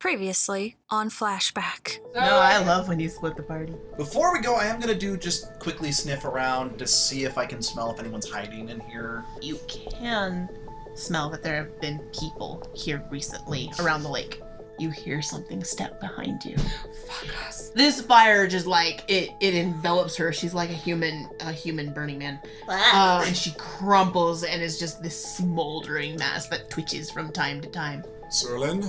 Previously on Flashback. No, I love when you split the party. Before we go, I am going to just quickly sniff around to see if I can smell if anyone's hiding in here. You can smell that there have been people here recently around the lake. You hear something step behind you. Fuck us. This fire just like, it envelops her. She's like a human Burning Man. And she crumples and is just this smoldering mass that twitches from time to time. Serlin?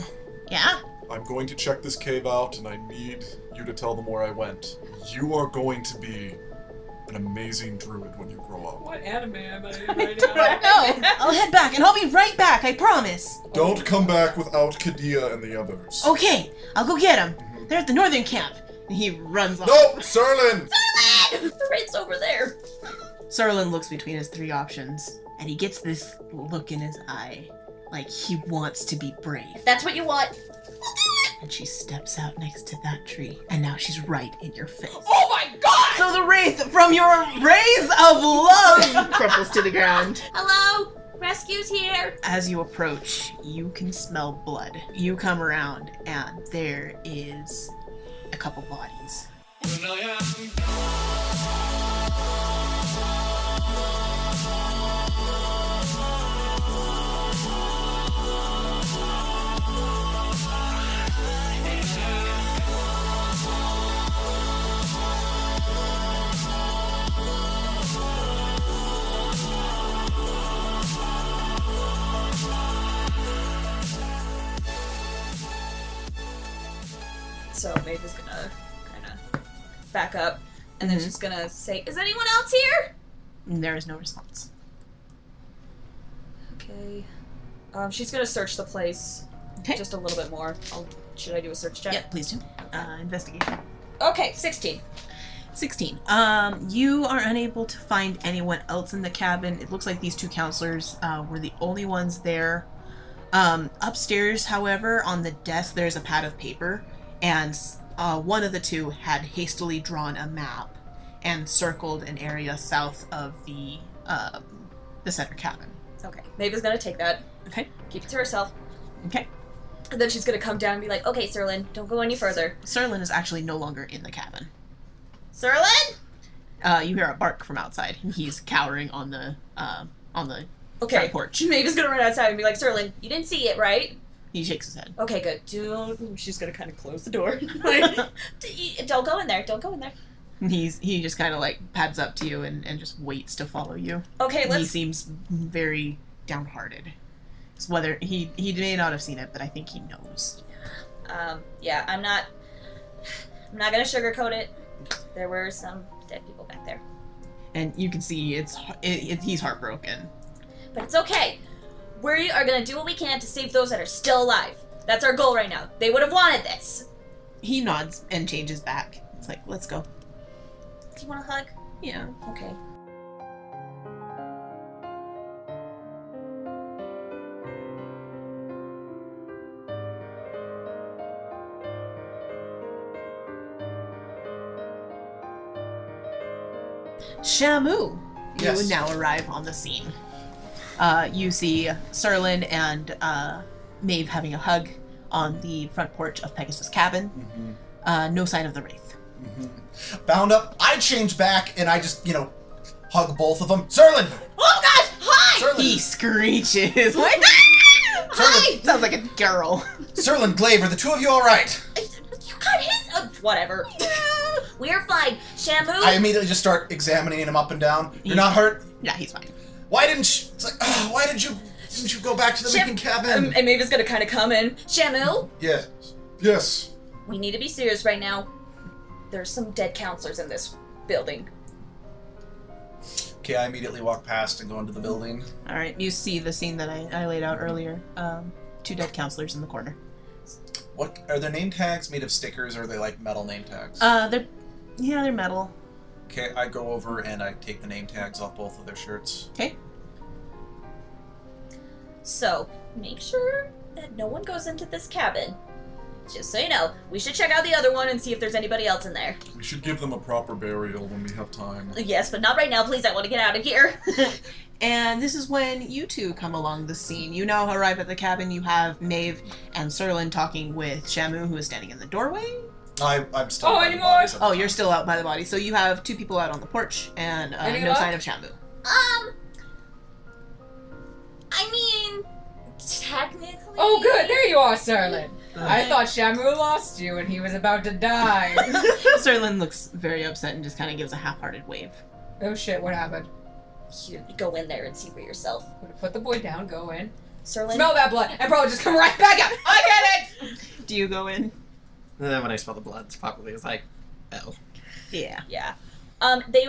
Yeah? I'm going to check this cave out, and I need you to tell them where I went. You are going to be an amazing druid when you grow up. What anime am I in I right don't now? know. I'll head back, and I'll be right back, I promise. Don't come back without Kadilla and the others. Okay, I'll go get them. They're at the northern camp. And he runs off. No, Serlin! The raid's over there. Serlin looks between his three options, and he gets this look in his eye, like he wants to be brave. That's what you want. And she steps out next to that tree, and now she's right in your face. Oh my god! So the wraith from your rays of love crumples to the ground. Hello? Rescue's here. As you approach, you can smell blood. You come around, and there is a couple bodies. So Maeve is gonna kind of back up, and then she's gonna say, "Is anyone else here?" And there is no response. Okay. She's gonna search the place just a little bit more. Should I do a search check? Yeah, please do. Investigation. Okay, 16. 16. You are unable to find anyone else in the cabin. It looks like these two counselors were the only ones there. Upstairs, however, on the desk, there's a pad of paper, and one of the two had hastily drawn a map and circled an area south of the center cabin. Okay. Maeve is gonna take that. Okay. Keep it to herself. Okay. And then she's gonna come down and be like, "Okay, Serlin, don't go any further." Serlin is actually no longer in the cabin. Serlin? You hear a bark from outside, and he's cowering on the Okay. front porch. Maeve is gonna run outside and be like, "Serlin, you didn't see it, right?" He shakes his head. Okay, good. She's gonna kind of close the door. Like, don't go in there. Don't go in there. And he just kind of like pads up to you and just waits to follow you. Okay, He let's. seems very downhearted. It's whether he may not have seen it, but I think he knows. Yeah, I'm not gonna sugarcoat it. There were some dead people back there, And you can see he's heartbroken. but it's okay. We are gonna do what we can to save those that are still alive. That's our goal right now. They would have wanted this. He nods and changes back. It's like, let's go. Do you want a hug? Yeah. Okay. Shammoo! Yes. You now arrive on the scene. You see Serlin and Maeve having a hug on the front porch of Pegasus' cabin. No sign of the wraith. Bound up, I change back and I just, hug both of them. Serlin! Oh gosh! Hi! Serlin! He screeches. Like, Hi! sounds like a girl. Serlin, Glaive, are the two of you alright? You got his. Whatever. We're fine. Shammoo. I immediately just start examining him up and down. You're not hurt? Yeah, he's fine. Why didn't you... It's like, why didn't you go back to the main cabin? And Maeve is gonna kind of come in. Shammoo, Yes. Yes. we need to be serious right now. There's some dead counselors in this building. Okay, I immediately walk past and go into the building. All right, you see the scene that I laid out earlier. Two dead counselors in the corner. What are their name tags made of stickers, or are they like metal name tags? They're metal. Okay, I go over and I take the name tags off both of their shirts. Okay. So, make sure that no one goes into this cabin Just so you know, we should check out the other one and see if there's anybody else in there. We should give them a proper burial when we have time. Yes, but not right now, please. I want to get out of here. And this is when you two come along the scene. You now arrive at the cabin. You have Maeve and Serlin talking with Shammoo, who is standing in the doorway. I'm still. Oh, by the anymore? bodies at the Oh, time. you're still out by the body. So you have two people out on the porch and Any no luck? sign of Shammoo. I mean, technically. Oh, good. There you are, Serlin. I thought Shammoo lost you and he was about to die. Serlin looks very upset and just kind of gives a half-hearted wave. Oh shit, what happened? You go in there and see for yourself. I'm gonna put the boy down, go in. Serlin? Smell that blood and probably just come right back out. I get it! Do you go in? And then when I smell the blood properly, it's like, oh. Yeah. Yeah.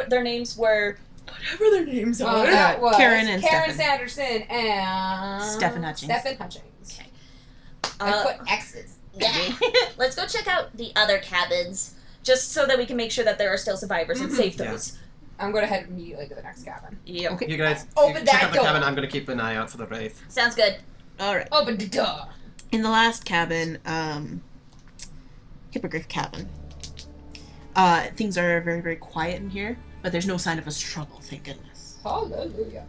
Their names were whatever their names Well, that was Karen and Karen Stefan. Sanderson and Stefan Hutchings. Stefan Hutchings. Okay. I put X's. Yeah. Let's go check out the other cabins, just so that we can make sure that there are still survivors and save Yeah. those. I'm gonna head immediately to the next cabin. Yep. Okay. You guys Open check that out the door. cabin. I'm gonna keep an eye out for the wraith. Sounds good. All right. Open the door. In the last cabin, Hippogriff cabin, things are very, very quiet in here, but there's no sign of a struggle, thank goodness. Hallelujah.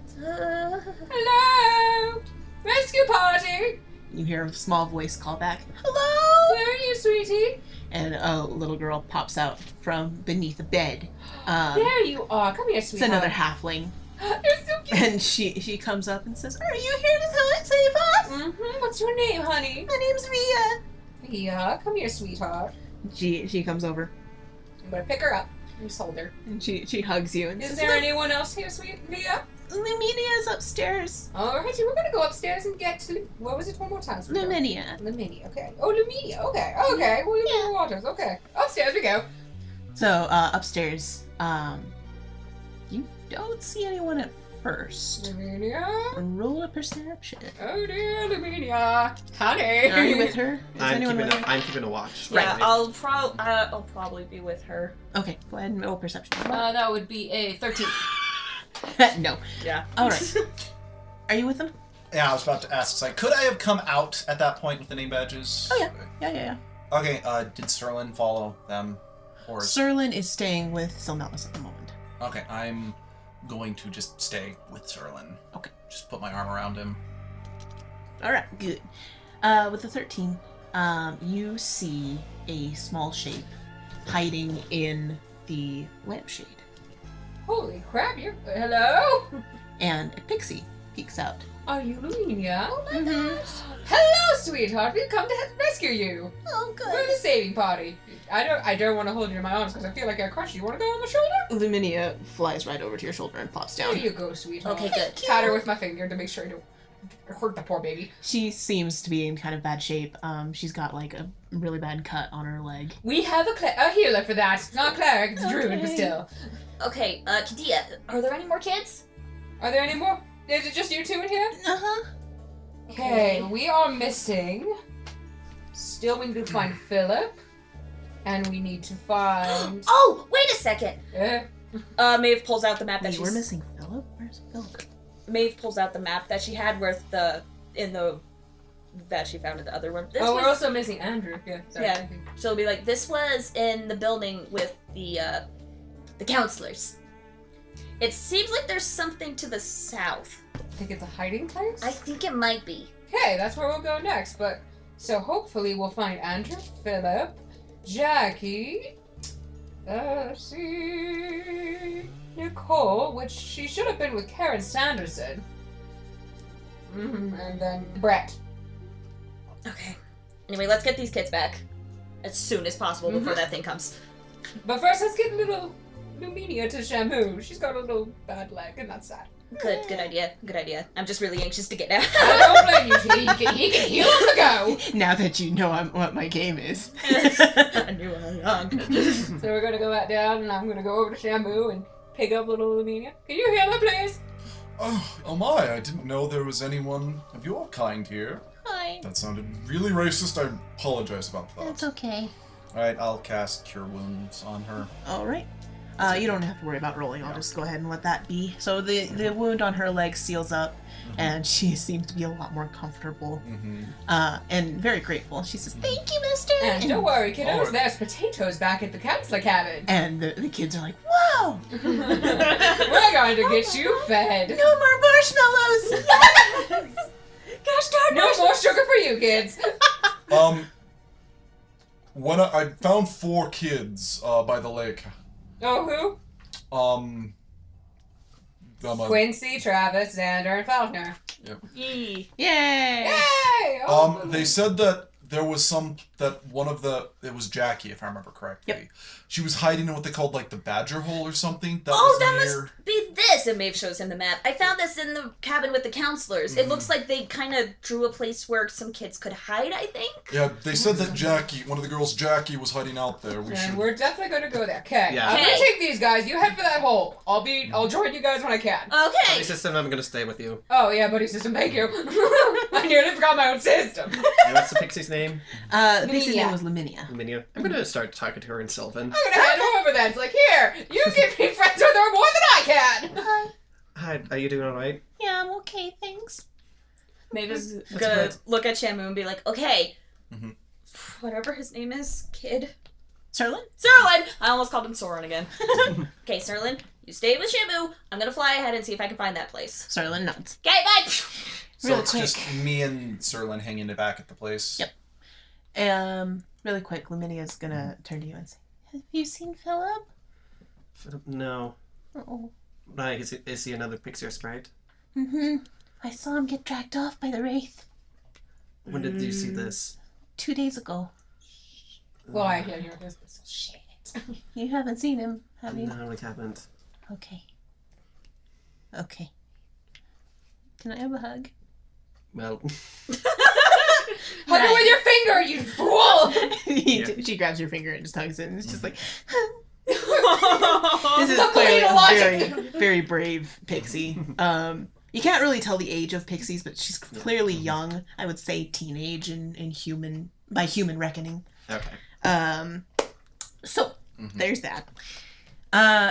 Hello! Rescue party! You hear a small voice call back, "Hello!" Where are you, sweetie? And a little girl pops out from beneath a bed. There you are. Come here, It's sweetheart. another halfling. You're so cute. And she comes up and says, "Are you here to save us?" Mm-hmm. What's your name, honey? "My name's Via." Yeah, come here, sweetheart. She comes over I'm gonna pick her up and just hold her. and she hugs you and Is says, there anyone else here, sweet Via? "Luminia's upstairs." Alrighty, we're gonna go upstairs and get to. What was it one more time? sweetheart? Luminia. Luminia, okay. Oh, Luminia, okay. Okay, well, Luminia Waters, okay. Upstairs we go. So upstairs, you don't see anyone at first. Luminia. Roll a perception. Oh dear, Luminia. Honey. Are you with her? Is I'm anyone keeping, with her? I'm keeping a watch. Yeah, Right. I'll probably be with her. Okay, go ahead and roll perception. That would be a 13. No. Yeah. All right. Are you with them? Yeah, I was about to ask. It's like, could I have come out at that point with the name badges? Oh, Yeah. Okay. Did Serlin follow them, or? Serlin is staying with Silmellis at the moment. Okay, I'm going to just stay with Serlin. Okay. Just put my arm around him. All right, good. With the 13, you see a small shape hiding in the lampshade, Holy crap, you're. Hello? and a pixie peeks out. Are you Luminia? Oh my Mhm. gosh. Hello, sweetheart. We've come to rescue you. Oh, We're the saving party. I don't want to hold you in my arms because I feel like I crushed you. You want to go on my shoulder? Luminia flies right over to your shoulder and plops There down. you go, sweetheart. Okay, good. Pat her with my finger to make sure I don't hurt the poor baby. She seems to be in kind of bad shape. She's got like a really bad cut on her leg. We have a healer for that. It's not cleric, it's a druid, but Okay. still. Okay, Kadilla, are there any more kids? Are there any more? Is it just you two in here? Uh-huh. Okay, we are missing. Still, we need to find Philip. And we need to find. Oh, wait a second. Maeve pulls out the map that Wait, she's. we're missing Philip? Where's Philip? Maeve pulls out the map that she had with that she found in the other room. This Oh, was, we're also missing Andrew. Yeah, sorry. Yeah. She'll be like, this was in the building with the counselors. It seems like there's something to the south. I think it's a hiding place? I think it might be. Okay, that's where we'll go next. But so hopefully we'll find Andrew, Philip, Jackie. Let's see, Nicole, which she should have been with Karen Sanderson. And then Brett. Okay. Anyway, let's get these kids back as soon as possible before that thing comes. But first, let's get little Luminia to Shammoo. She's got a little bad leg, and that's sad. Good idea. Good idea. I'm just really anxious to get out. I don't blame you. He can heal on the go. Now that you know what my game is. I knew I was So we're gonna go back down, and I'm gonna go over to Shammoo and pick up little Luminia. Can you heal her, please? Oh my, I didn't know there was anyone of your kind here. Hi. That sounded really racist. I apologize about that. It's okay. Alright, I'll cast Cure Wounds on her. All right. You don't have to worry about rolling. I'll just go ahead and let that be. So the wound on her leg seals up, and she seems to be a lot more comfortable and very grateful. She says, "Thank you, mister." And don't worry, kiddos, Alright. there's potatoes back at the counselor cabin. And the kids are like, "Whoa! We're going to get you fed. No more marshmallows!" Gosh darn No more sugar for you, kids. When I found 4 kids by the lake. Oh, who? Quincy, Travis, Xander, and Faulkner. Yee. Yay! Yay! Oh, They said that there was it was Jackie, if I remember correctly. Yep. She was hiding in what they called like the badger hole or something. That Oh, was that near... must be this! And Maeve shows him the map. I found this in the cabin with the counselors. It looks like they kind of drew a place where some kids could hide, I think. Yeah, they said that Jackie, one of the girls, Jackie, was hiding out there. and we're definitely going to go there. Okay. Yeah. I'm going Okay. to take these guys. You head for that hole. I'll join you guys when I can. Okay. Buddy system, I'm gonna stay with you. Oh, yeah, buddy system. Thank you. I nearly forgot my own system. And what's the pixie's name? The piece's Lavinia. name was Lavinia. Lavinia. I'm gonna start talking to her in Sylvan. I'm going to hand her over then. It's like, here, you can be friends with her more than I can. Hi, are you doing alright? Yeah, I'm okay, thanks. Maeve is That's gonna good. look at Shammoo and be like, okay, Mhm. whatever his name is, kid. Serlin? Serlin! I almost called him Soren again. Okay, Serlin, you stay with Shammoo. I'm gonna fly ahead and see if I can find that place. Serlin nods. Okay, bye! So Really it's quick. just me and Serlin hanging back at the place. Yep. Really quick, Laminia's gonna turn to you and say, "Have you seen Philip?" No. Oh. Like, is he another pixie or sprite? Mm-hmm. I saw him get dragged off by the Wraith When did you see this? 2 days ago. Well, I hear your business. Shit. You haven't seen him, have you? No, we haven't. Okay. Okay. Can I have a hug? Well, Hug her with your finger, you fool! She grabs your finger and just hugs it, and it's just like, this this is Look, clearly Lena, a logic. very, very brave pixie. You can't really tell the age of pixies, but she's clearly young. I would say teenage in human, by human reckoning. okay. So there's that.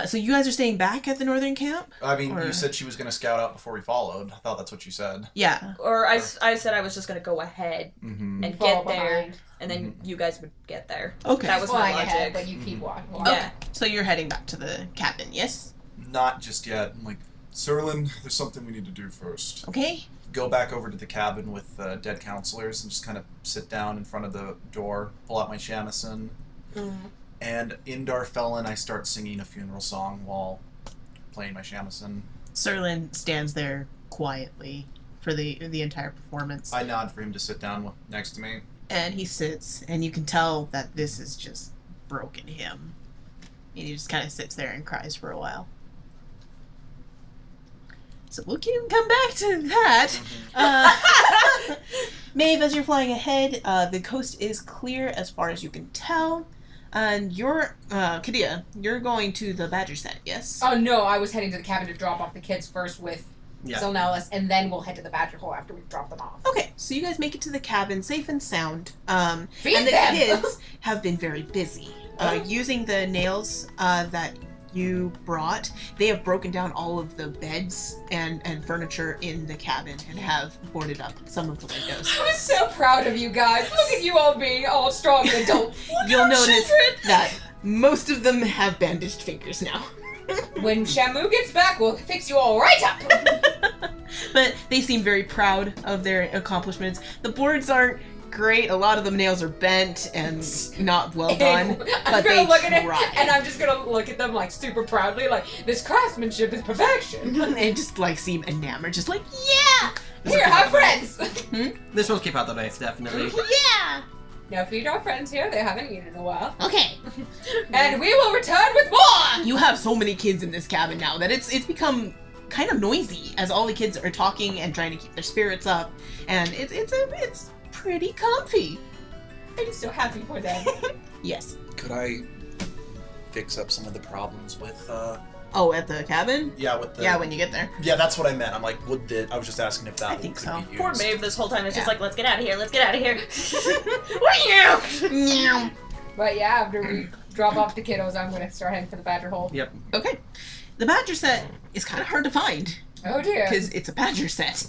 So you guys are staying back at the northern camp? I mean, Or- you said she was going to scout out before we followed. I thought that's what you said. Yeah. Or I said I was just gonna go ahead Mm-hmm. and Fall get there, behind. and then you guys would get there. Okay. That was my Flying logic. ahead, but you keep walking. Yeah. So you're heading back to the cabin, yes? Not just yet. I'm like, Serlin, there's something we need to do first. Okay. Go back over to the cabin with dead counselors and just kind of sit down in front of the door, pull out my shamisen, and in Darfellan I start singing a funeral song while playing my shamisen. Serlin stands there quietly for the entire performance. I nod for him to sit down next to me. And he sits, and you can tell that this has just broken him. And he just kind of sits there and cries for a while. So we can come back to that. Maeve, as you're flying ahead, the coast is clear as far as you can tell. And you're, Kadilla, you're going to the Badger set, yes? Oh no, I was heading to the cabin to drop off the kids first with Yeah. Zilnellis, and then we'll head to the Badger Hole after we've dropped them off. Okay, so you guys make it to the cabin safe and sound. Feed and the them! kids have been very busy. Using the nails that you brought, they have broken down all of the beds and furniture in the cabin and have boarded up some of the windows. I'm so proud of you guys. Look at you all being all strong adults. You'll notice that most of them have bandaged fingers now. When Shammoo gets back, we'll fix you all right up. But they seem very proud of their accomplishments. The boards aren't great. A lot of the nails are bent and not well done. And I'm But gonna they look at try. it, and I'm just gonna look at them like super proudly, like this craftsmanship is perfection. They just like seem enamored, just like, yeah! Here, have friends. This will keep out the knife, definitely. Yeah! Now feed our friends here. They haven't eaten in a while, Okay. and we will return with more. You have so many kids in this cabin now that it's become kind of noisy as all the kids are talking and trying to keep their spirits up, and it's pretty comfy. I'm so happy for them. Yes. Could I fix up some of the problems with, Oh, at the cabin? yeah, with the... Yeah, when you get there. Yeah, that's what I meant. I'm like, I was just asking if that I think could so. be used. Poor Maeve this whole time is just Yeah. like, let's get out of here, let's get out of here. Meow. But yeah, after we drop off the kiddos. I'm gonna start heading for the badger hole. Yep. Okay. The badger set is kind of hard to find Oh dear. because it's a badger set.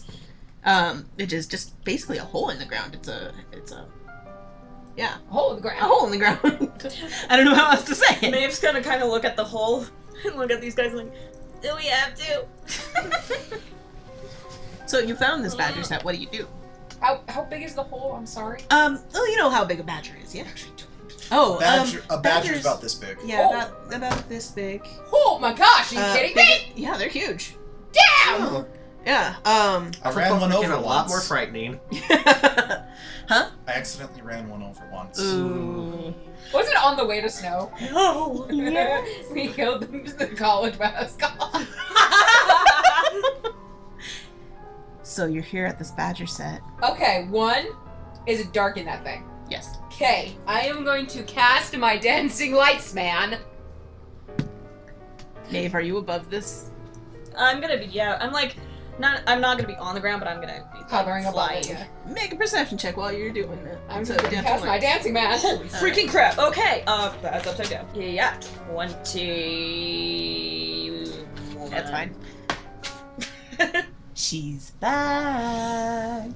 It is just basically a hole in the ground. It's a yeah, Hole in the ground. a hole in the ground. I don't know how else to say it. Maeve's gonna kind of look at the hole and look at these guys like, do we have to? So you found this badger set. What do you do? How big is the hole? I'm sorry. Well, you know how big a badger is, yeah. Oh, A badger's about this big. Yeah, about this big. Oh my gosh, are you kidding me? Yeah, they're huge. Damn! Yeah. I ran one Became over a lot once. more frightening. Huh? I accidentally ran one over once. Ooh. Was it on the way to snow? No. We killed the college mascot. So you're here at this badger set. Okay, one, is it dark in that thing? Yes. Okay, I am going to cast my dancing lights, man. Maeve, are you above this? I'm gonna be, yeah, I'm not gonna be on the ground, but I'm gonna be Hovering above flying. it, yeah. Make a perception check while you're doing that. I'm So, going to cast my dancing man. Holy freaking crap. Okay, that's upside down. Yeah, 20. That's fine. She's back.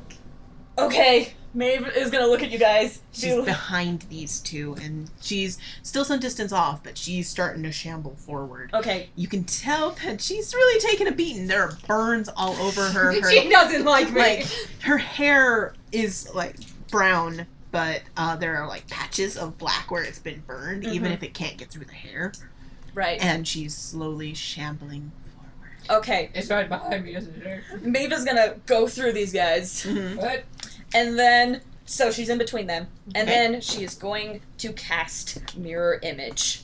Okay, Maeve is gonna look at you guys. She's behind these two, and she's still some distance off, but she's starting to shamble forward. Okay, You can tell that she's really taking a beating. There are burns all over her. She doesn't like me. Like, her hair is like brown, but there are like patches of black where it's been burned, even if it can't get through the hair. right. And she's slowly shambling forward. Okay, It's right behind me, isn't it? Maeve is gonna go through these guys. What? And then, so she's in between them. And Okay. then she is going to cast Mirror Image.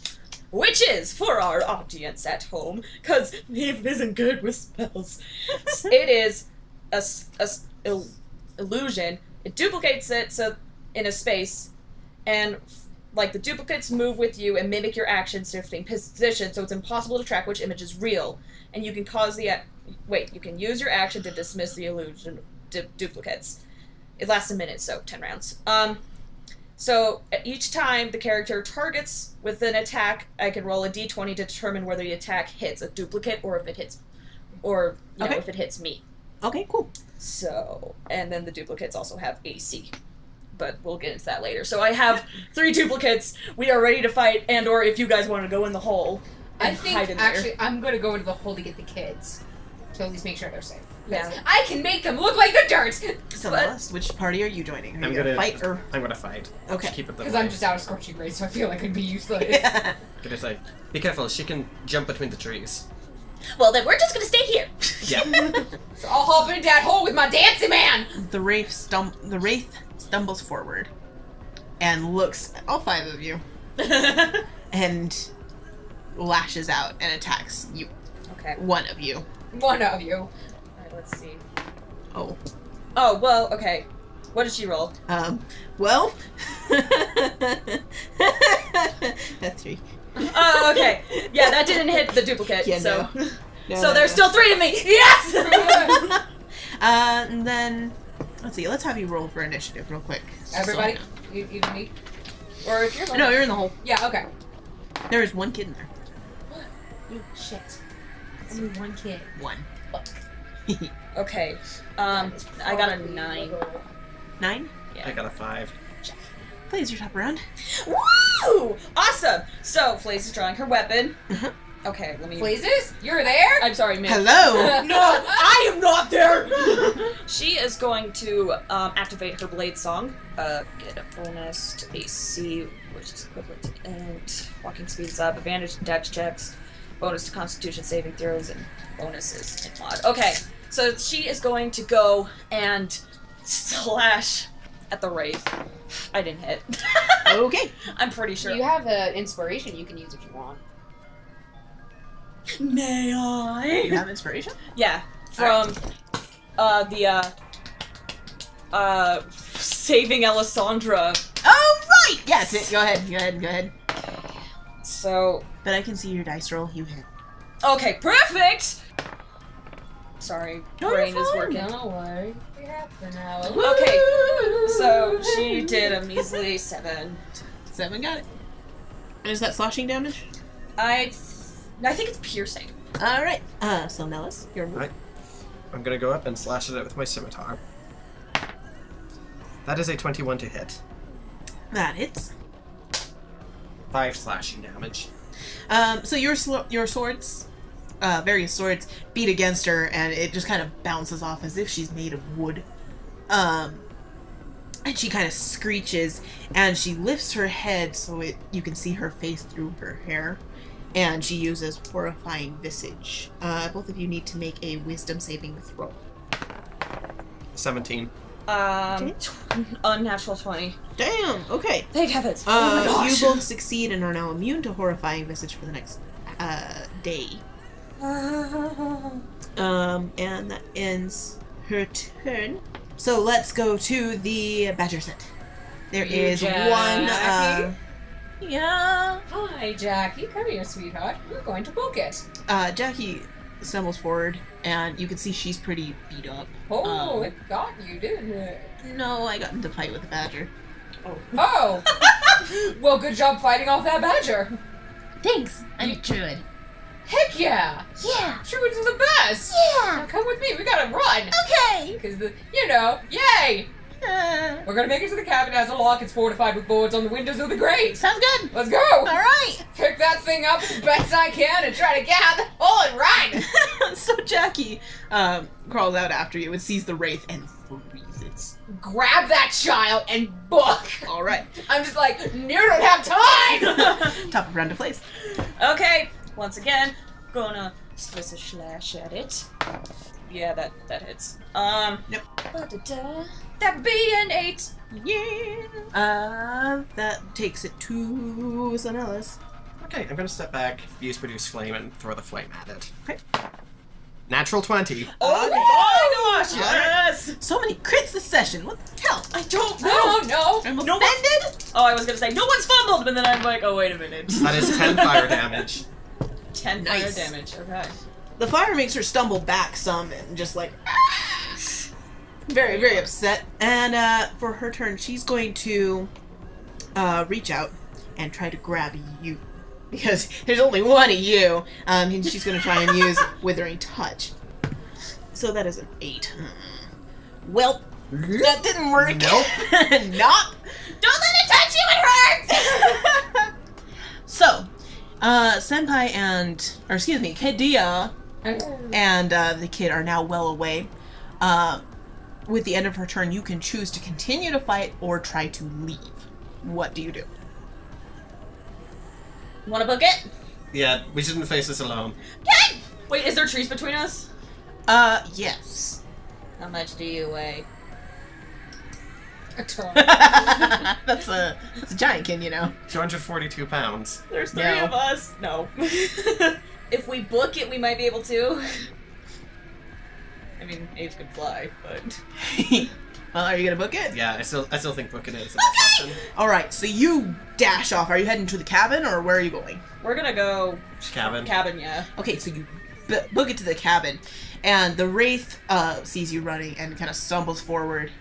Which is, for our audience at home, because Maeve isn't good with spells, it is a illusion. It duplicates it so in a space, and like the duplicates move with you and mimic your actions shifting position, so it's impossible to track which image is real. And you can cause the you can use your action to dismiss the illusion duplicates. It lasts a minute, so 10 rounds. So each time the character targets with an attack, I can roll a d20 to determine whether the attack hits a duplicate or if it hits, if it hits me. Okay, cool. So, and then the duplicates also have AC, but we'll get into that later. So I have 3 duplicates. We are ready to fight, and or if you guys want to go in the hole, I and think, hide in there. actually, I'm gonna go into the hole to get the kids. To at least make sure they're safe. Yeah. I can make them look like the dirt! So, But- Alice, which party are you joining? Are I'm you gonna fight or? I'm gonna fight. Okay. Just keep it that Because way. I'm just out of scorching rays, so I feel like I'd be useless. Gonna say, be careful. She can jump between the trees. Well, then we're just gonna stay here. Yeah. So I'll hop into that hole with my dancing man! The wraith stumbles forward and looks at all 5 of you and lashes out and attacks you. Okay. One of you. One of you. Alright, let's see. Oh. Oh, well, okay. What did she roll? Well. That's 3. Oh, okay. Yeah, that didn't hit the duplicate, Yeah, so... No, So there's still 3 of me! Yes! And then, let's see, let's have you roll for initiative real quick. Everybody? Even me? Or if you're No, you're in the hole. Yeah, okay. There is 1 kid in there. You shit. Only 1 kid. 1. Okay, I got a 9. 9? I got a 5. Plays your top round. Woo! Awesome! So, Flaze is drawing her weapon. Uh-huh. Okay, let me... Blazes? You're there? I'm sorry, Miss. Hello! No, I am not there! She is going to activate her blade song. Get a bonus to AC, which is equivalent to int. Walking speed is up, advantage to dex checks, bonus to constitution saving throws, and bonuses in mod. Okay, so she is going to go and slash at the wraith. I didn't hit. Okay. I'm pretty sure. You have an inspiration you can use if you want. May You I? have inspiration? Yeah, from Saving Alessandra. Oh, right! Yes, go ahead. So, But I can see your dice roll. You hit. okay, perfect! Sorry, No, brain you're is fine. working. No worry. We have for now. Okay, so she did a measly 7. 7 got it. Is that slashing damage? I think it's piercing. Alright. So Nellis, your move. Right. I'm gonna go up and slash it out with my scimitar. That is a 21 to hit. That hits. 5 slashing damage. So your swords, various swords, beat against her, and it just kind of bounces off as if she's made of wood. And she kind of screeches, and she lifts her head so you can see her face through her hair, and she uses horrifying visage. Both of you need to make a wisdom saving throw. 17. Unnatural 20. Damn. Okay. Thank heavens. Oh my gosh. You both succeed and are now immune to horrifying visage for the next day. And that ends her turn. So let's go to the badger set. There is one. Yeah. Hi, Jackie. Come here, sweetheart. We're going to book it. Jackie stumbles forward, and you can see she's pretty beat up. Oh, it got you, didn't it? No, I got into a fight with the badger. Oh! Well, good job fighting off that badger. Thanks. I'm a druid. Heck yeah! Yeah. Druids are the best! Yeah. Now come with me, we gotta run! Okay. Because, yay! We're gonna make it to the cabin. It has a lock. It's fortified with boards on the windows. It'll be great. Sounds good. Let's go! Alright. Pick that thing up as best I can and try to get out of the hole and run! So Jackie crawls out after you and sees the wraith and freezes. Grab that child and book! All right. I'm just like, you don't have time! Top of round to Flaze. Okay. Once again, gonna slice a slash at it. Yeah, that hits. Nope. That'd be an 8. Yeah. That takes it to Sonellis. Okay, I'm gonna step back, use Produce Flame, and throw the flame at it. Okay. Natural 20. Oh my gosh! Yes! So many crits this session. What the hell? I don't know. Oh, no! I'm No offended. Oh, I was gonna say no one's fumbled, but then I'm like, oh wait a minute. That is 10 fire damage. 10 Nice. fire damage. Okay. The fire makes her stumble back some and just like very, very upset. And for her turn, she's going to reach out and try to grab you. Because there's only one of you. And she's going to try and use Withering Touch. So that is an 8. Well, that didn't work. Nope. Nope. Don't let it touch you, it hurts! So, Senpai Kadilla and the kid are now well away. With the end of her turn, you can choose to continue to fight or try to leave. What do you do? Wanna book it? Yeah, we shouldn't face this alone. Wait, is there trees between us? Yes. How much do you weigh? A ton. That's a giant kid, you know. 242 pounds. There's 3 No. of us. No. If we book it, we might be able to. I mean, apes can fly, but... Well, are you gonna book it? Yeah, I still think booking it is the best option. Alright, so you dash off. Are you heading to the cabin, or where are you going? We're gonna go... Cabin. Cabin, yeah. Okay, so you book it to the cabin, and the wraith sees you running and kind of stumbles forward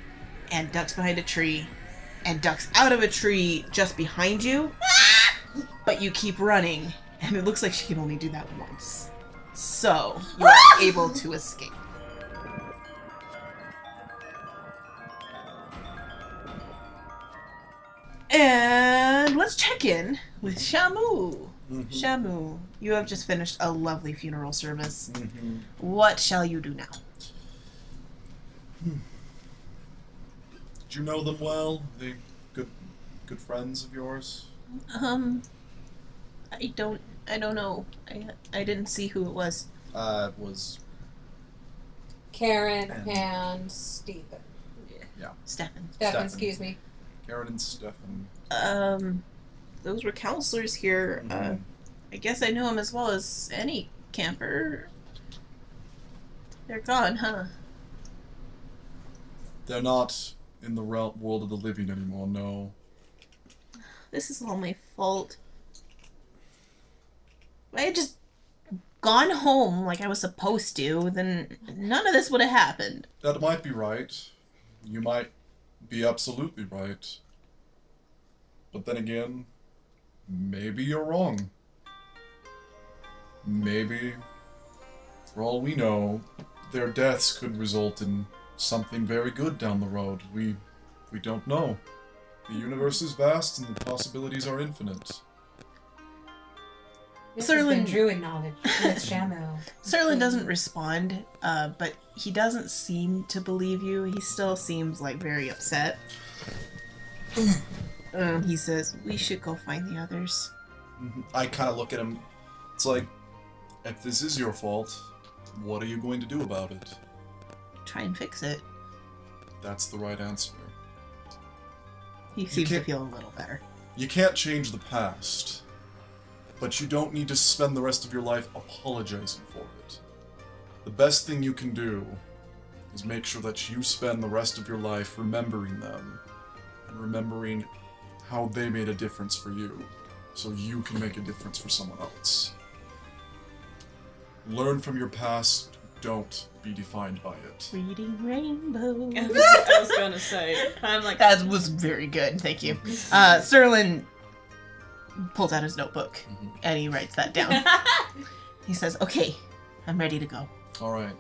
and ducks behind a tree and ducks out of a tree just behind you. But you keep running, and it looks like she can only do that once. So, you are able to escape. And let's check in with Shammoo. Mhm. Shammoo, you have just finished a lovely funeral service. Mhm. What shall you do now? Did you know them well? They good friends of yours? I don't know. I didn't see who it was. Was Karen And- and Stephen. Stefan. Stephen, excuse me. Karen and Stefan. Those were counselors here. Mhm. I guess I know him as well as any camper. They're gone, huh? They're not in the world of the living anymore, no. This is all my fault. If I had just gone home like I was supposed to, then none of this would have happened. That might be right. You might be absolutely right. But then again, maybe you're wrong. Maybe, for all we know, their deaths could result in something very good down the road. We don't know. The universe is vast and the possibilities are infinite. This has been Serlin- druid knowledge with Shammoo. Serlin doesn't respond, but he doesn't seem to believe you. He still seems like very upset. He says, "We should go find the others." I kind of look at him. It's like, if this is your fault, what are you going to do about it? Try and fix it. That's the right answer. He seems to can't- feel a little better. You can't change the past, but you don't need to spend the rest of your life apologizing for it. The best thing you can do is make sure that you spend the rest of your life remembering them and remembering how they made a difference for you, so you can make a difference for someone else. Learn from your past, don't be defined by it. Reading Rainbow. I was gonna say. I'm like, That was very good, thank you. Serlin pulls out his notebook and he writes that down. He says, "Okay, I'm ready to go." Alright.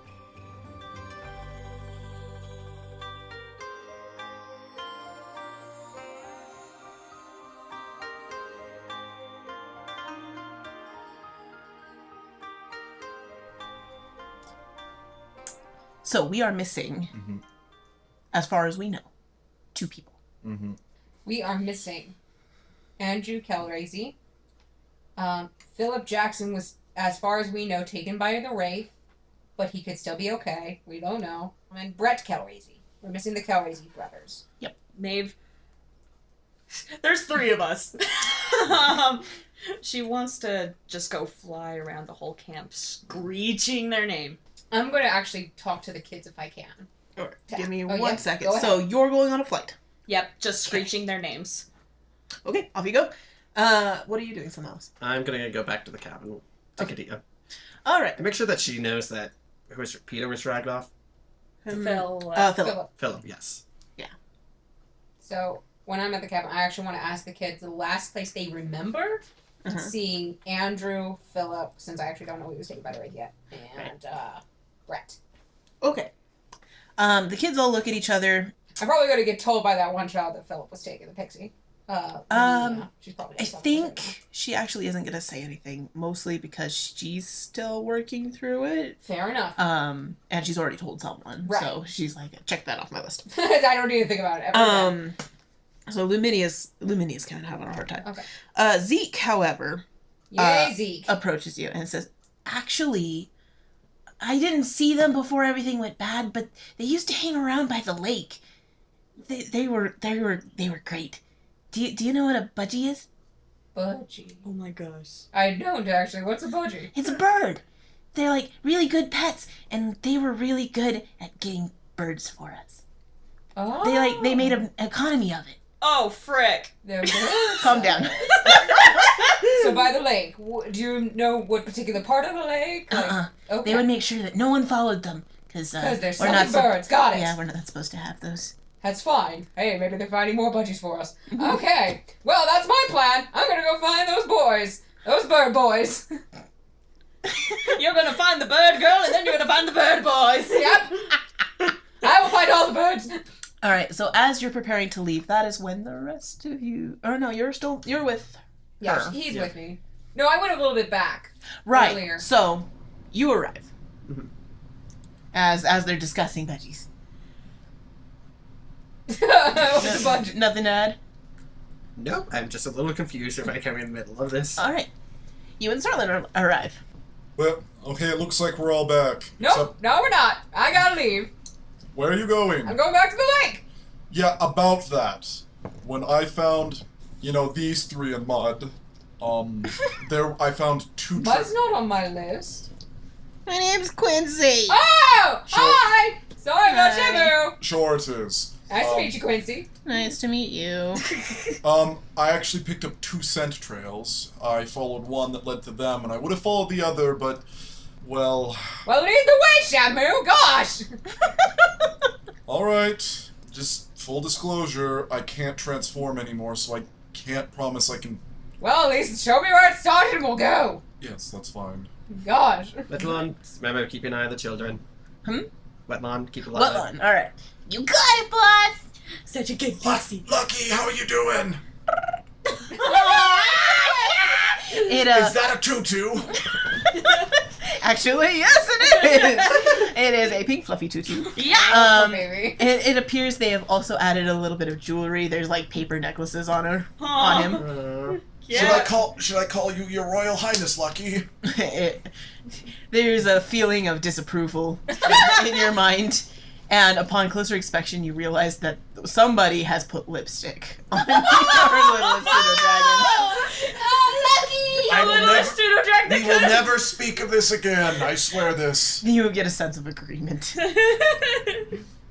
So we are missing, as far as we know, 2 people. We are missing Andrew Kelrazy. Philip Jackson was, as far as we know, taken by the Wraith, but he could still be okay. We don't know. And Brett Kelrazy. We're missing the Kelrazy brothers. Maeve. There's 3 of us. She wants to just go fly around the whole camp, screeching their name. I'm going to actually talk to the kids if I can. Alright, give me Oh, one yeah, second. go ahead. So you're going on a flight. Yep, just screeching their names. Okay, off you go. What are you doing, Samos? I'm gonna go back to the cabin to Kadilla. Alright. And make sure that she knows that Peter was dragged off. Phil. Philip. Philip, yes. So when I'm at the cabin, I actually want to ask the kids the last place they remember seeing Andrew, Philip, since I actually don't know who was taken by the Wraith yet, and Brett. Okay. The kids all look at each other. I'm probably going to get told by that one child that Philip was taken, the pixie. She's probably I think she actually isn't going to say anything, mostly because she's still working through it. Fair enough. And she's already told someone. Right. So she's like, check that off my list. I don't need to think about it ever again. So Luminia's kind of having a hard time. Okay. Zeke, however, Yay, Zeke. approaches you and says, "Actually, I didn't see them before everything went bad, but they used to hang around by the lake. They were great. Do you know what a budgie is? Budgie. Oh my gosh. I don't actually. What's a budgie? It's a bird. They're like really good pets, and they were really good at getting birds for us. Oh. They made an economy of it. Oh, frick. They're birds. Calm down. So by the lake, do you know what particular part of the lake? Like, okay. They would make sure that no one followed them because they're we're selling not birds. Got it. Yeah, we're not supposed to have those. That's fine. Hey, maybe they're finding more budgies for us. Okay. Well, that's my plan. I'm gonna go find those boys. Those bird boys. You're gonna find the bird girl, and then you're gonna find the bird boys. Yep. I will find all the birds. All right. So as you're preparing to leave, that is when the rest of you. Or no, you're with. Yeah, her. he's with me. No, I went a little bit back. Right. Earlier. So you arrive. As they're discussing veggies. What's the budget? Nothing to add. Nope, I'm just a little confused if I come in the middle of this. All right. You and Serlin arrive. Well, okay, it looks like we're all back. Nope. No, we're not. I gotta leave. Where are you going? I'm going back to the lake. Yeah, about that. When I found, these 3 in mud, I found 2 Mud's not on my list. My name's Quincy. Oh! Sure. Hi! Sorry about Hi. Shammoo. Sure it is. Nice to meet you, Quincy. Nice to meet you. I actually picked up 2 scent trails. I followed one that led to them, and I would have followed the other, but, well... Well, lead the way, Shammoo. Gosh! Alright. Just full disclosure, I can't transform anymore, so I can't promise I can Well, at least show me where it started and we'll go. Yes, that's fine. Gosh. Wetlawn, remember, keep an eye on the children. Wetlawn, keep a eye. Wetlawn, alright. You got it, boss. Such a good bossy. Lucky, how are you doing? It, Is that a tutu? Actually, yes, it is. It is a pink fluffy tutu. Yeah. Baby. It appears they have also added a little bit of jewelry. There's like paper necklaces on her, on him. Should I call you Your Royal Highness, Lucky? There's a feeling of disapproval in your mind, and upon closer inspection, you realize that somebody has put lipstick on your little pseudo dragon. We will never speak of this again. I swear this. You get a sense of agreement.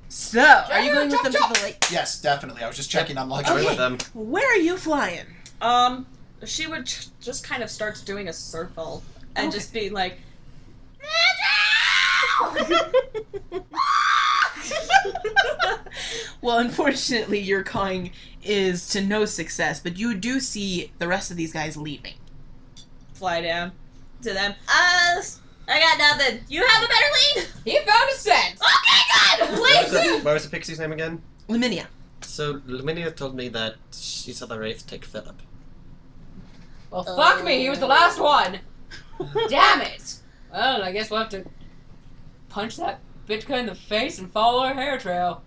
So, are you going with them to the lake? Yes, definitely. I was just checking on Lucky. Go with them. Where are you flying? She would just kind of starts doing a circle and just be like, Well, unfortunately, your cawing is to no success, but you do see the rest of these guys leaving. fly down to them. I got nothing. You have a better lead? He found a scent. Okay, good! Please! What was the pixie's name again? Laminia. So, Luminia told me that she saw the Wraith take Philip. Well, fuck me. He was the last one. Damn it. Well, I guess we'll have to punch that Bitka in the face and follow her hair trail.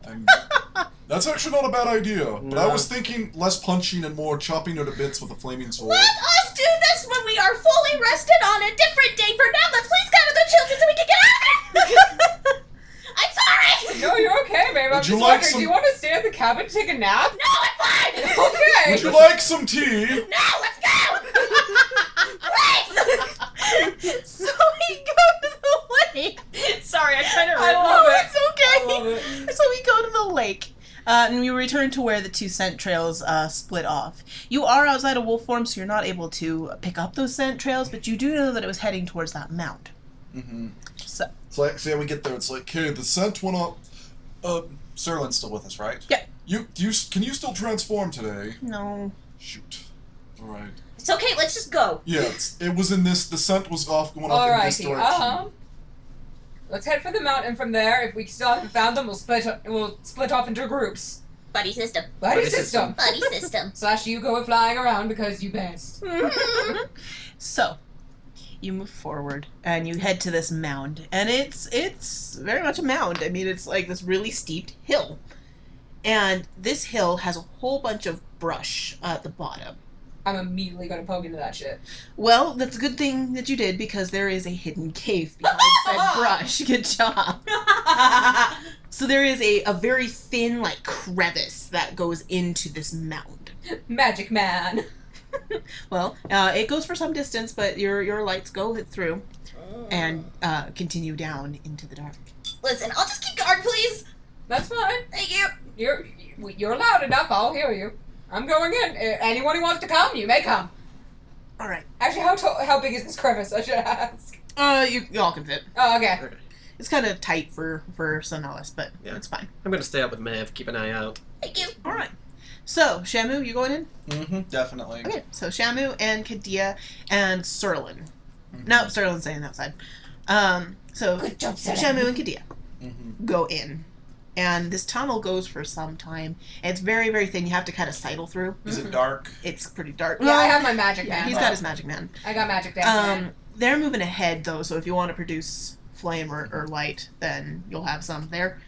That's actually not a bad idea, but I No. was thinking less punching and more chopping her to bits with a flaming sword. Let us do this when we are fully rested on a different day. For now, let's please gather the children so we can get out of here. I'm sorry. No, you're okay, babe. I'm Would you just like wondering, some- do you want to stay in the cabin to take a nap? No, I'm fine. Okay. Would you like some tea? No, let's go. Please. So we go to the lake. Sorry, I kind of I love it. It's okay. I love it. So we go to the lake. And we return to where the two scent trails split off. You are outside of wolf form, so you're not able to pick up those scent trails, but you do know that it was heading towards that mound. Mm-hmm. So, It's like, say we get there, it's like, okay, the scent went up. Serlin's still with us, right? yeah. Can you still transform today? No. Shoot. Alright. It's okay. Let's just go. Yeah, it was in this, the scent was going off in this Alrighty. direction. Let's head for the mountain from there. If we still haven't found them, we'll split off into groups. Buddy system. Buddy Buddy system. Buddy system. / you go flying around because you best. So, you move forward and you head to this mound, and it's very much a mound. I mean, it's like this really steep hill, and this hill has a whole bunch of brush at the bottom. I'm immediately gonna poke into that shit. Well, that's a good thing that you did, because there is a hidden cave behind said brush. Good job. So there is a very thin, like, crevice that goes into this mound. Magic man. Well, it goes for some distance, but your lights go through and continue down into the dark. Listen, I'll just keep guard, please. That's fine. Thank you. You're loud enough. I'll hear you. I'm going in. Anyone who wants to come, you may come. All right. Actually, how big is this crevice? I should ask. You all can fit. Oh, okay. Okay. It's kind of tight for Sunellis, but Yeah. it's fine. I'm gonna stay up with Maeve, keep an eye out. Thank you. All right. So, Shammoo, you going in? Mm-hmm, definitely. Okay. So, Shammoo and Kadilla and Serlin. No, Serlin's staying outside. So, Good job, Serlin. Shammoo and Kadilla Mm-hmm. go in. And this tunnel goes for some time. It's very, very thin. You have to kind of sidle through. Is it dark? It's pretty dark. Yeah, I have my magic Yeah, man. he's got his magic man. I got magic dance. They're moving ahead, though, so if you want to produce flame or light, then you'll have some there.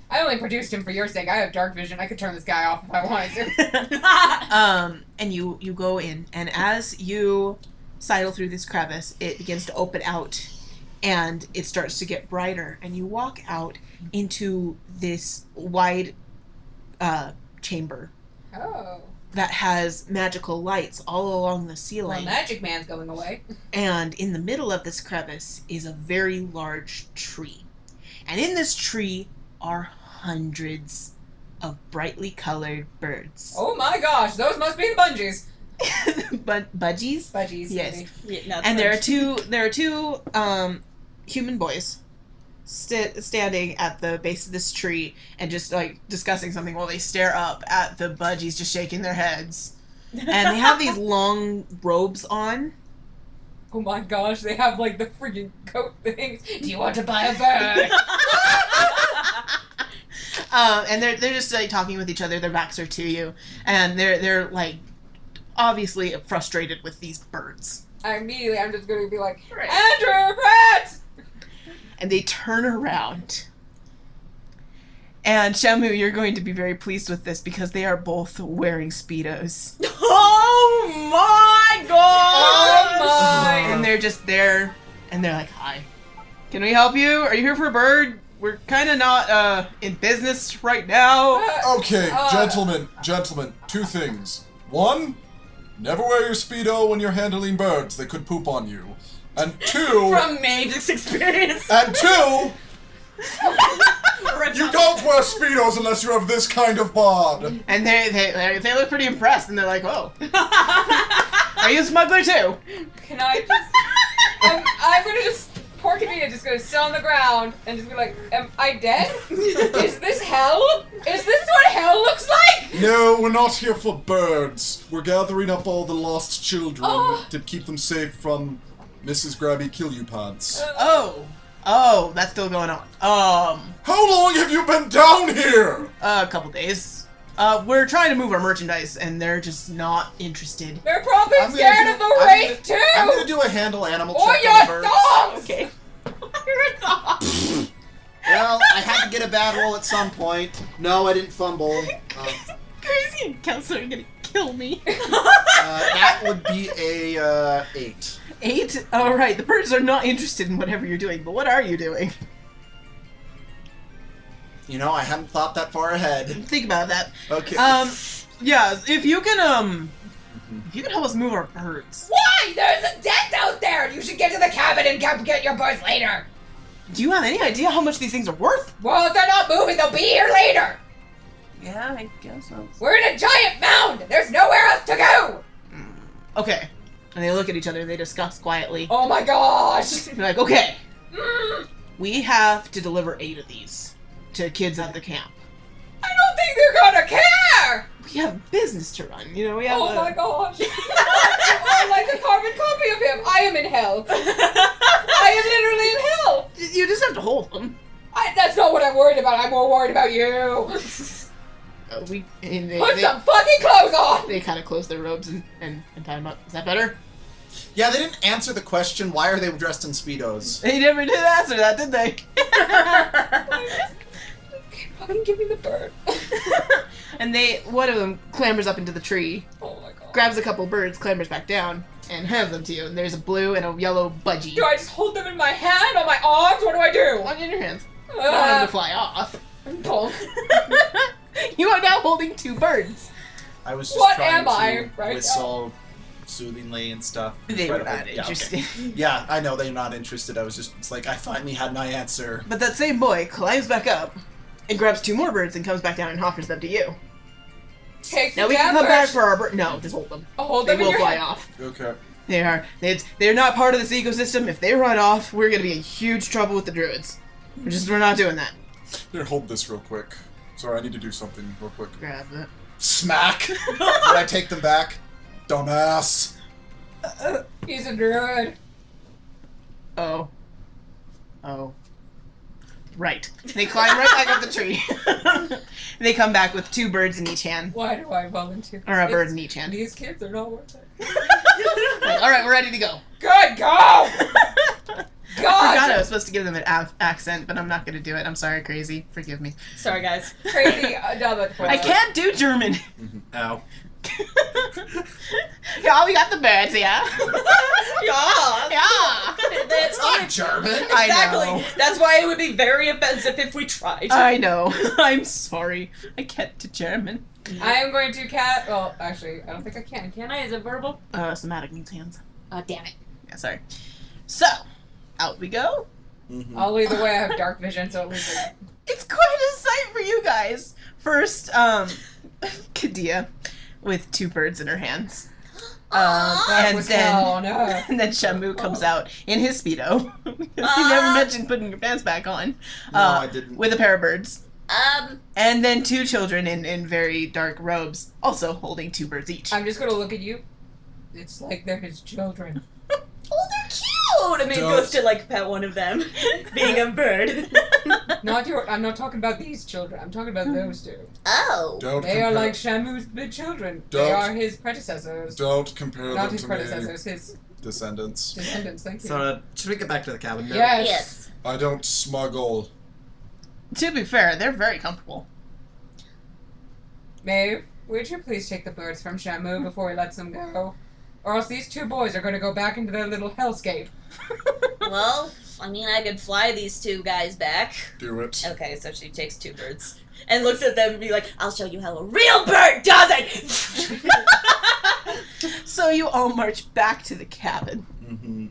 I only produced him for your sake. I have dark vision. I could turn this guy off if I wanted to. And you go in, and as you sidle through this crevice, it begins to open out, and it starts to get brighter, and you walk out into this wide chamber Oh. that has magical lights all along the Well, ceiling. magic man's going away. And in the middle of this crevice is a very large tree. And in this tree are hundreds of brightly colored birds. Oh my gosh, those must be the bungees. But budgies? Budgies. Yes. maybe. Yeah, no, And there are two human boys standing at the base of this tree and just like discussing something while they stare up at the budgies just shaking their heads. and they have these long robes on. Oh my gosh, they have like the freaking coat things. Do you want to buy a bird? And they're just like talking with each other. Their backs are to you, and they're like obviously frustrated with these birds. I'm just gonna be like, Right. Andrew, Brett! And they turn around. And Shammoo, you're going to be very pleased with this because they are both wearing Speedos. Oh my god! Oh my! And they're just there, and they're like, "Hi, can we help you? Are you here for a bird? We're kind of not in business right now." Okay, gentlemen, 2 things. 1, never wear your Speedo when you're handling birds. They could poop on you. And 2, From Maeve's experience. and 2, you don't wear Speedos unless you have this kind of bod. And they look pretty impressed, and they're like, "Oh, are you a smuggler too?" Can I just... I'm gonna just... Poor Kadilla just gonna sit on the ground and just be like, am I dead? Is this hell? Is this what hell looks like? No, we're not here for birds. We're gathering up all the lost children to keep them safe from Mrs. Grabby Kill You Pants. Oh, that's still going on. How long have you been down here? A couple days. We're trying to move our merchandise, and they're just not interested. They're probably I'm gonna scared do- of the I'm wraith too! I'm gonna do a handle animal Or check your on the birds. dogs! Okay. Well, I had to get a bad roll at some point. No, I didn't fumble. Crazy counselor, you're gonna kill me. That would be a 8. 8? Alright, the birds are not interested in whatever you're doing, but what are you doing? You know, I hadn't thought that far ahead. Think about that. Okay. Yeah, if you can help us move our birds. Why? There's a death out there! You should get to the cabin and get your birds later! Do you have any idea how much these things are worth? Well, if they're not moving, they'll be here later! Yeah, I guess so. We're in a giant mound! There's nowhere else to go! Okay. And they look at each other and they discuss quietly. Oh my gosh! They're like, okay, we have to deliver 8 of these to kids at the camp. I don't think they're gonna care! We have business to run, you know, we have Oh my gosh. I'm like a carbon copy of him. I am in hell. I am literally in hell. You just have to hold them. That's not what I'm worried about. I'm more worried about you. Put Some fucking clothes on! They kind of close their robes and tie them up. Is that better? Yeah, they didn't answer the question, why are they dressed in Speedos? They never did answer that, did they? Fucking give me the bird. And one of them clambers up into the tree, Oh my god. grabs a couple birds, clambers back down, and hands them to you. And there's a blue and a yellow budgie. Do I just hold them in my hand, on my arms? What do I do? One in your hands. You don't want them to fly off. Bonk. You are now holding 2 birds. I was just What trying am to I right whistle soothingly and stuff. They Try were to not hold- interested. Yeah, I know they're not interested. It's like, I finally had my answer. But that same boy climbs back up and grabs 2 more birds and comes back down and offers them to you. Take Now the we can damn come back birds. for our bird. No, just hold them. I'll hold They them in will your fly hand. off. Okay. They're not part of this ecosystem. If they run off, we're gonna be in huge trouble with the druids. We're not doing that. Here, hold this real quick. Sorry, I need to do something real quick. Grab that. Smack! Did I take them back? Dumbass. He's a druid. Oh. Right. They climb right back up the tree. They come back with 2 birds in each hand. Why do I volunteer? Or a bird in each hand. These kids are not worth it. Alright, we're ready to go. Good, go! I forgot I God! was supposed to give them an accent, but I'm not gonna do it. I'm sorry, Crazy. Forgive me. Sorry, guys. Crazy, dub it for I us. can't do German. Ow. Yeah, we got the birds, yeah. Yeah. Yeah. That's Not German. I Exactly. know. That's why it would be very offensive if we tried. I know. I'm sorry. I can't do German. I am going to well, actually, I don't think I can. Can I? Is it verbal? Somatic needs hands. Damn it. Yeah, sorry. So, out we go. I'll lead the way. I have dark vision, so at least It's quite a sight for you guys. First, Kadilla with 2 birds in her hands. And then no. and then Shammoo comes out in his Speedo. You never mentioned putting your pants back on. No, I didn't. With a pair of birds. And then 2 children in very dark robes, also holding 2 birds each. I'm just gonna look at you. It's like they're his children. Oh, they're cute! And Maeve goes to, like, pet one of them, being a bird. I'm not talking about these children. I'm talking about those 2. Oh. Don't They are compare, like Shammoo's big children. They Don't- are his predecessors. don't compare Not them his to predecessors, me. his Descendants. descendants. Thank you. So, should we get back to the cabin now? Yes. Yes. I don't smuggle. To be fair, they're very comfortable. Maeve, would you please take the birds from Shammoo before he lets them go? Or else these 2 boys are going to go back into their little hellscape. Well, I mean, I could fly these 2 guys back. Do it. Okay, so she takes 2 birds. And looks at them and be like, I'll show you how a real bird does it! So you all march back to the cabin. Mm-hmm.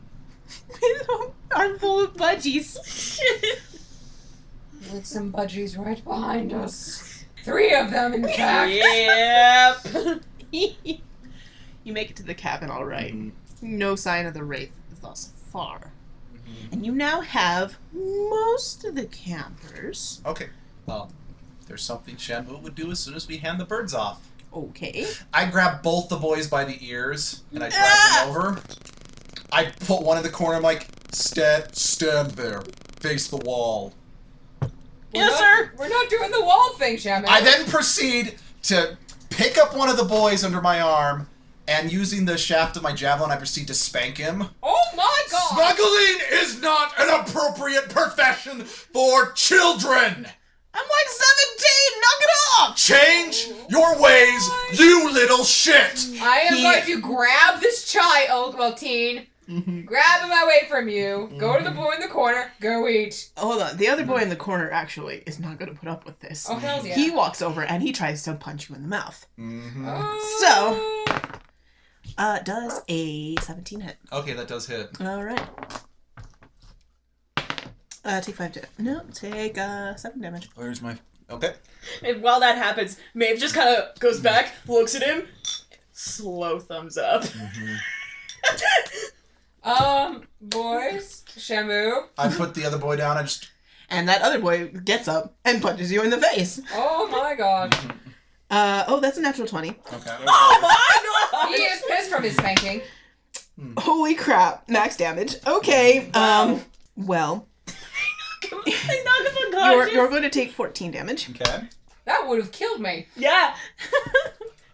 Armful of budgies. With some budgies right behind us. 3 of them, in fact. Yep. You make it to the cabin all right. Mhm. No sign of the wraith thus far. And you now have most of the campers. Okay. There's something Shammoo would do as soon as we hand the birds off. Okay. I grab both the boys by the ears and I drag them over. I put one in the corner. I'm like, Stand there. Face the wall. Yes, sir. We're not doing the wall thing, Shammoo. I then proceed to pick up one of the boys under my arm, and using the shaft of my javelin, I proceed to spank him. Oh my god! Smuggling is not an appropriate profession for children! I'm like 17. Knock it off. Change your ways, you little shit! I am going to grab this child, teen, grab him away from you, go to the boy in the corner, go eat. Hold on. The other boy in the corner actually is not going to put up with this. Oh, hell yeah. He walks over and he tries to punch you in the mouth. Mm-hmm. Oh. Does a 17 hit. Okay, that does hit. All right. Take 5 damage. No, take 7 damage. Where's my... Okay. And while that happens, Maeve just kind of goes back, looks at him, slow thumbs up. Boys, Shammoo. I put the other boy down. I just... And that other boy gets up and punches you in the face. Oh my god. That's a natural 20. Okay. Oh my god! He is pissed from his spanking. Holy crap. Max damage. Okay. Well, you're going to take 14 damage. Okay. That would have killed me. Yeah.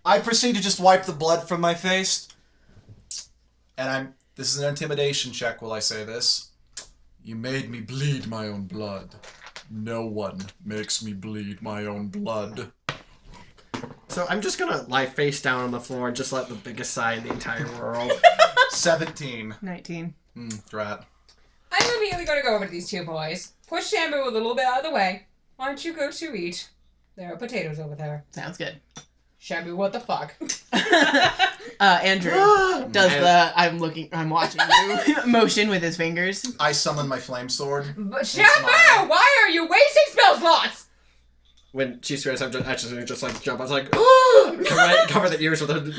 I proceed to just wipe the blood from my face. And this is an intimidation check while I say this. You made me bleed my own blood. No one makes me bleed my own blood. So I'm just gonna lie face down on the floor and just let the biggest sigh in the entire world. 17. 19. Drat. I'm immediately going to go over to these 2 boys, push Shammoo a little bit out of the way. Why don't you go to eat? There are potatoes over there. Sounds good. Shammoo, what the fuck? Andrew does I'm watching you motion with his fingers. I summon my flame sword. But Shammoo, why are you wasting spell slots? When she swears, I'm just gonna just like jump. I was like, cover the ears with her. Every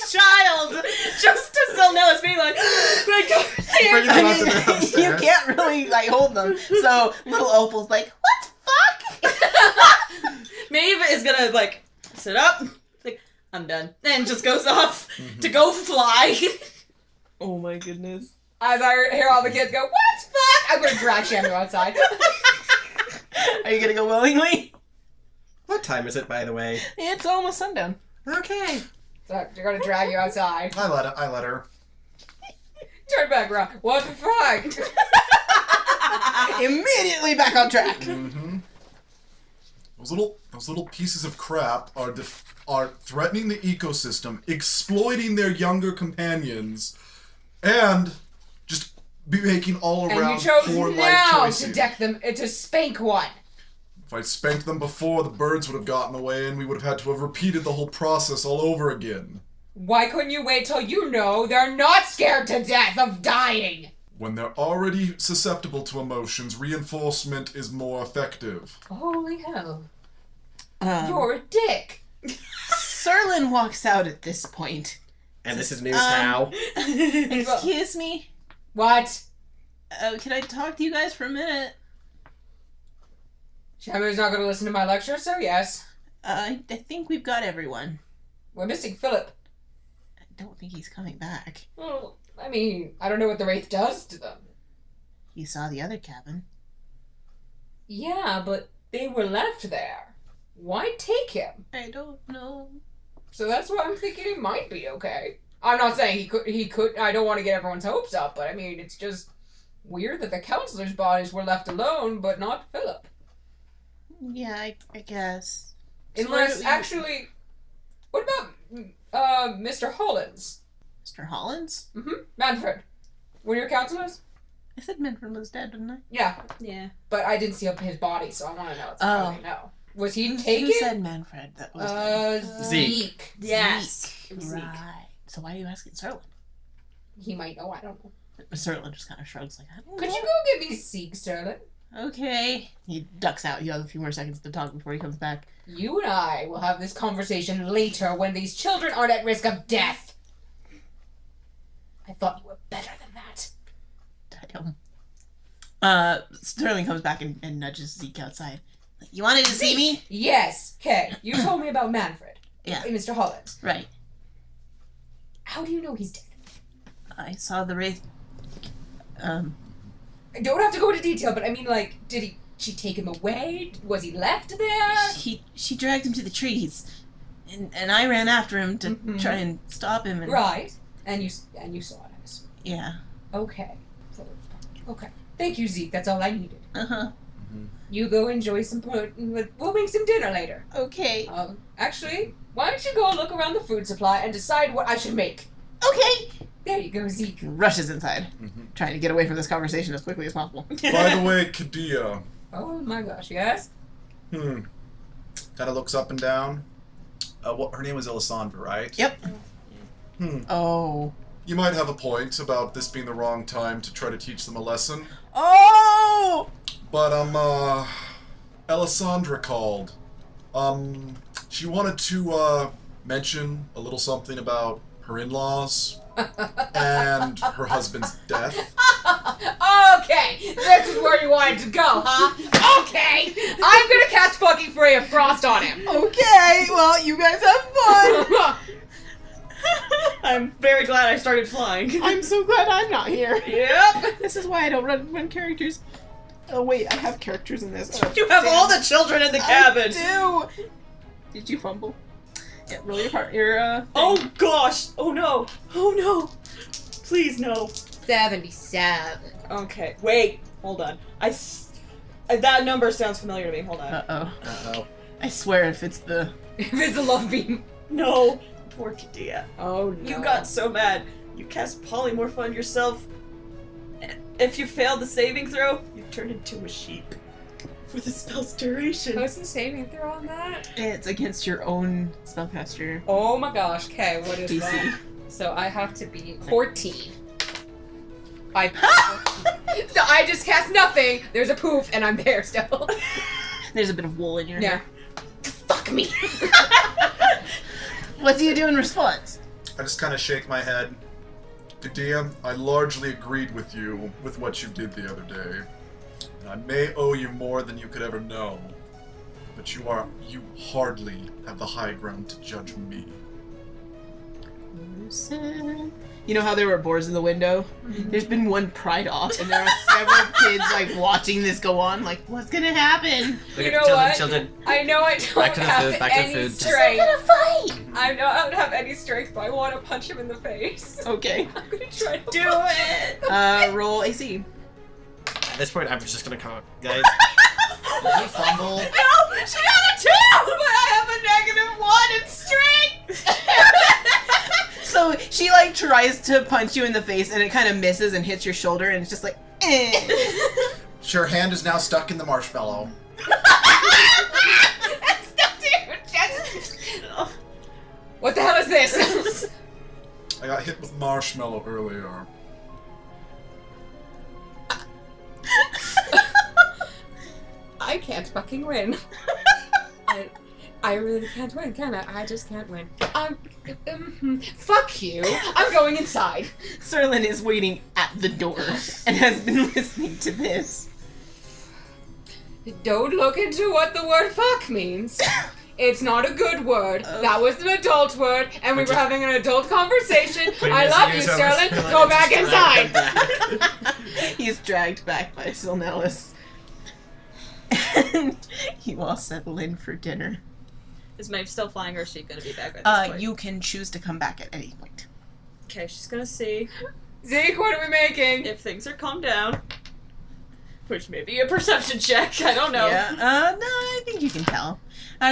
child, just to Zelnella's being like, my god, Bring them up to the You upstairs. can't really hold them. So little Opal's like, what the fuck? Maeve is gonna sit up, I'm done, and just goes off to go fly. Oh my goodness. As I hear all the kids go, what fuck? I'm going to drag Shammoo outside. Are you gonna go willingly? What time is it, by the way? It's almost sundown. Okay. So they're going to drag you outside. I let her. Turn back around. What the fuck? Immediately back on track. Mm-hmm. Those little pieces of crap are threatening the ecosystem, exploiting their younger companions, and just be making all And around you chose poor life now choices. to deck them, to spank one. If I'd spanked them before, the birds would have gotten away, and we would have had to have repeated the whole process all over again. Why couldn't you wait till you know they're not scared to death of dying? When they're already susceptible to emotions, reinforcement is more effective. Holy hell. You're a dick. Serlin walks out at this point. And this is news now. Excuse me? What? Can I talk to you guys for a minute? Shammoo's not going to listen to my lecture, so yes. I think we've got everyone. We're missing Philip. I don't think he's coming back. Well, I mean, I don't know what the Wraith does to them. He saw the other cabin. Yeah, but they were left there. Why take him? I don't know. So that's why I'm thinking he might be okay. I'm not saying he could, I don't want to get everyone's hopes up, but I mean, it's just weird that the counselors' bodies were left alone, but not Philip. Yeah, I guess. Unless, actually, what about, Mr. Hollins? Mr. Hollins? Mm-hmm. Manfred. One of your counselors? I said Manfred was dead, didn't I? Yeah. Yeah. But I didn't see up his body, so I want to know. It's Oh. probably no. Was he Who taken? said Manfred? That was Zeke. Yes. Zeke. Right. So why are you asking Serlin? He might know, I don't know. Serlin just kind of shrugs like, I don't Could know. you go get me Zeke, Sterling? Okay. He ducks out. You have a few more seconds to talk before he comes back. You and I will have this conversation later when these children aren't at risk of death. I thought you were better than that. Sterling comes back and nudges Zeke outside. Like, you wanted to see me? Yes. Okay. You told me about Manfred. Yeah. Mr. Hollins. Right. How do you know he's dead? I saw the wraith. I don't have to go into detail, but I mean, like, she take him away? Was he left there? She dragged him to the trees, and I ran after him to try and stop him. And, Right. And you saw it, I guess. Yeah. Okay. Okay. Thank you, Zeke. That's all I needed. Uh-huh. You go enjoy some we'll make some dinner later. Okay. Actually, why don't you go look around the food supply and decide what I should make? Okay. There you go, Zeke. Rushes inside, trying to get away from this conversation as quickly as possible. By the way, Kadilla. Oh my gosh, yes? Kind of looks up and down. Her name was Elisandra, right? Yep. Oh. You might have a point about this being the wrong time to try to teach them a lesson. Oh! But, Elisandra called. She wanted to, mention a little something about her in-laws and her husband's death. Okay, this is where you wanted to go, huh? Okay, I'm gonna cast fucking Ray of Frost on him. Okay, well, you guys have fun. I'm very glad I started flying. I'm so glad I'm not here. Yep. This is why I don't run characters. Oh wait, I have characters in this. Oh, You have damn. all the children in the cabin. I do. Did you fumble? Yeah, roll your part. Your thing. Oh gosh. Oh no. Oh no. Please no. 77. Okay. Wait. Hold on. That number sounds familiar to me. Hold on. Uh-oh. I swear if it's the... If it's a love beam. No. Poor Kadilla. Oh no. You got so mad. You cast polymorph on yourself. If you failed the saving throw, you turn into a sheep. For the spell's duration. What's the saving throw on that? It's against your own spellcaster. Oh my gosh, okay, what is DC. that? So I have to be 14. So I just cast nothing, there's a poof, and I'm there still. There's a bit of wool in your Yeah. hair. Fuck me. What do you do in response? I just kind of shake my head. Kadilla, I largely agreed with you with what you did the other day. And I may owe you more than you could ever know. But you hardly have the high ground to judge me. You know how there were boards in the window? There's been one pried off, and there are several kids like watching this go on. Like, what's gonna happen? Look You at know what? children. I know I don't Back to the have food, back to the any food. strength. Gonna fight. I know I don't have any strength, but I want to punch him in the face. Okay. I'm gonna try to Do punch it! Roll AC. At this point, I'm just gonna come out. Guys, Did you fumble? No! She got a 2! but I have a -1 in strength! So she like tries to punch you in the face, and it kind of misses and hits your shoulder, and it's just like, eh. Her hand is now stuck in the marshmallow. What the hell is this? I got hit with marshmallow earlier. I can't fucking win. I really can't win, can I? I just can't win. Fuck you. I'm going inside. Serlin is waiting at the door and has been listening to this. Don't look into what the word fuck means. It's not a good word. That was an adult word, and we were having an adult conversation. I love you, Sterling. Go back inside. He's dragged back by Silnellis. And you all settle in for dinner. Is Maeve still flying, or is she gonna be back by this point? You can choose to come back at any point. Okay, she's gonna see Zeke, what are we making? if things are calmed down. Which may be a perception check. I don't know. Yeah. No, I think you can tell.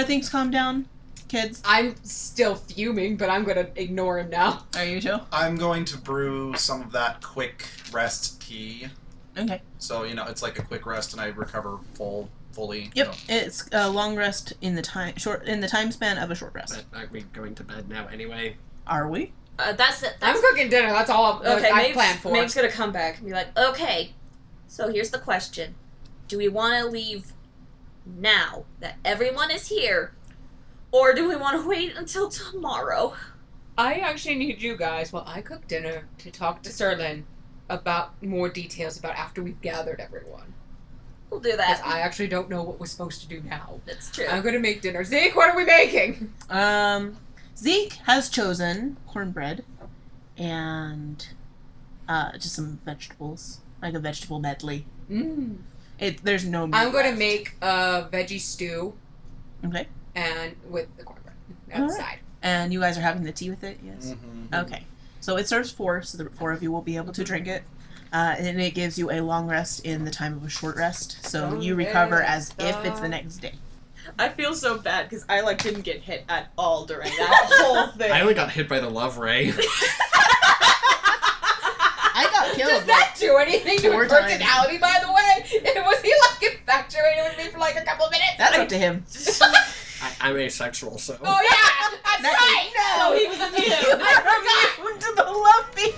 Things calm down, kids. I'm still fuming, but I'm gonna ignore him now. Are you too? I'm going to brew some of that quick rest tea. Okay. So, it's like a quick rest and I recover fully. Yep. It's a long rest in the time span of a short rest. But aren't we going to bed now anyway? Are we? That's it. I'm cooking dinner. That's all Okay, I planned for. Maeve's gonna come back and be like, Okay, so here's the question. Do we want to leave now that everyone is here? Or do we want to wait until tomorrow? I actually need you guys, while I cook dinner, to talk to Serlin about more details about after we've gathered everyone. We'll do Because that. I actually don't know what we're supposed to do now. That's true. I'm gonna make dinner. Zeke, what are we making? Zeke has chosen cornbread and just some vegetables, like a vegetable medley. Mm. There's no meat I'm gonna left. make a veggie stew Okay. and with the cornbread All right. outside. And you guys are having the tea with it, yes? Mm-hmm. Okay. So it serves 4, so the 4 of you will be able to drink it. And it gives you a long rest in the time of a short rest. So you recover as if it's the next day. I feel so bad because I didn't get hit at all during that whole thing. I only got hit by the love ray. I got killed. Does that do anything to 4 his times. personality, by the way? Was he infatuated with me for a couple of minutes? That's up to him. I'm asexual, so. Oh yeah, that's right. No, he was immune. You were immune to the love beam.